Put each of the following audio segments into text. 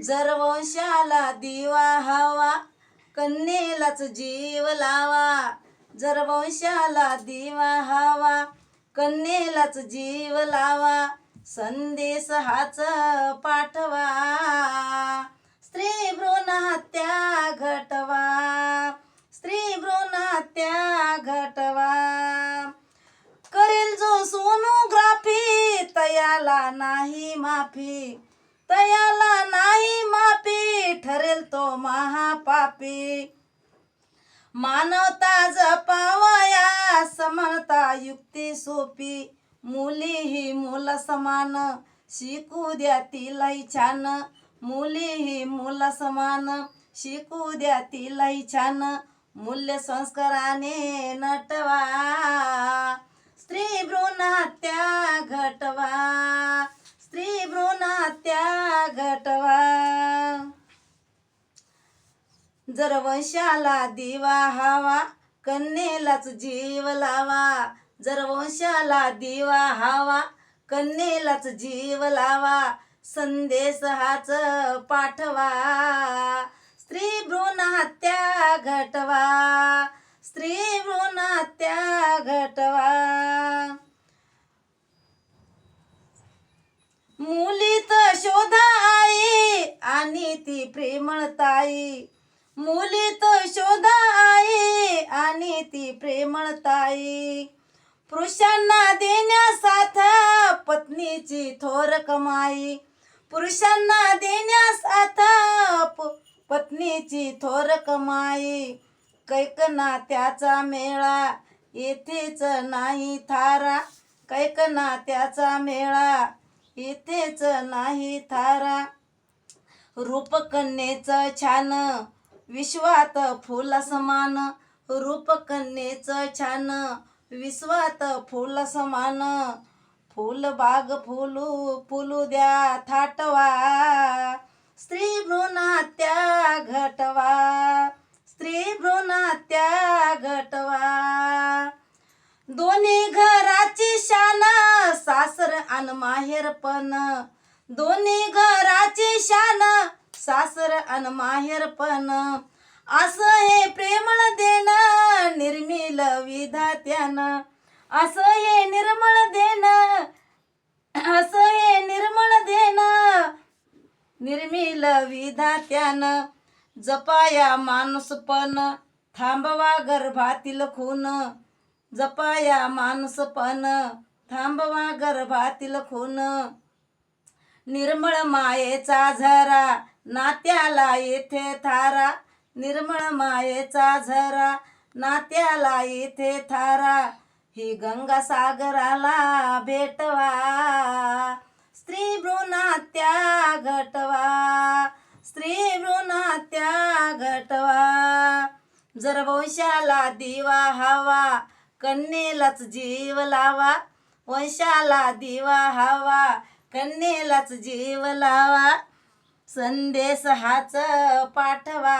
जर वंशाला दिवा हवा कन्येलाच जीव लावा. जर वंशाला दिवा हवा कन्येलाच जीव लावा. संदेश हाच पाठवा स्त्री भ्रूण हत्या घटवा. स्त्री भ्रूण हत्या घटवा. करेल जो सोनोग्राफी तयाला नाही माफी. तयाला नाही माफी ठरेल तो महापापी. मानवता जपावया समानता युक्ती सोपी. मुली ही मुला समान शिकू द्या तिलाही छान. मुली ही मुला समान शिकू द्या तिलाही छान. मूल्य संस्काराने नटवा स्त्री भ्रूण हत्या घटवा. स्त्री भ्रूण हत्या घटवा. जर वंशाला दिवा हवा कन्येलाच जीव लावा. जर वंशाला दिवा हवा कन्येलाच जीव लावा. संदेश हाच पाठवा स्त्री भ्रूण हत्या घटवा. स्त्री भ्रूण हत्या घटवा. मुलीत शोधा आई आणि ती प्रेमळ ताई. मुलीत शोधा आई आणि ती प्रेमळ ताई. पुरुषांना देण्या साथ पत्नीची थोर कमाई. पुरुषांना देण्या साथ पत्नीची थोर कमाई. कैकना त्याचा मेळा येथेच नाही थारा. कैकना त्याचा मेळा येथेच नाही थारा. रूपकन्येच छान विश्वात फुला समान. रूपकन्येच छान विश्वात फुला समान. फुलबाग फुलू फुलू द्या थाटवा स्त्री भ्रूण हत्या घटवा. स्त्री भ्रूण हत्या घटवा. दोन्ही घराची शान सासर अन माहेरपण. दोन्ही घराची शान सासर अन माहेरपण. असं हे प्रेमळ देणं निर्मिल विधात्यानं. असं हे निर्मळ देणं. असं हे निर्मळ देणं निर्मिल विधात्यानं. जपाया माणूसपण थांबवा गर्भातील खून. जपाया माणूसपण थांबवा गर्भातील खून. निर्मळ मायेचा झरा नात्याला येथे थारा. निर्मळ मायेचा झरा नात्याला येथे थारा. ही गंगा सागराला भेटवा स्त्री भ्रूण हत्या घटवा. स्त्री भ्रूण हत्या घटवा. जर वंशाला दिवा हवा कन्येलाच जीव लावा. वंशाला दिवा हवा कन्येलाच जीव लावा. संदेश हाच पाठवा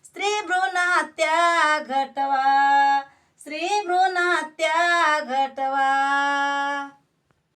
स्त्री भ्रूण हत्या घटवा. स्त्री भ्रूण हत्या घटवा.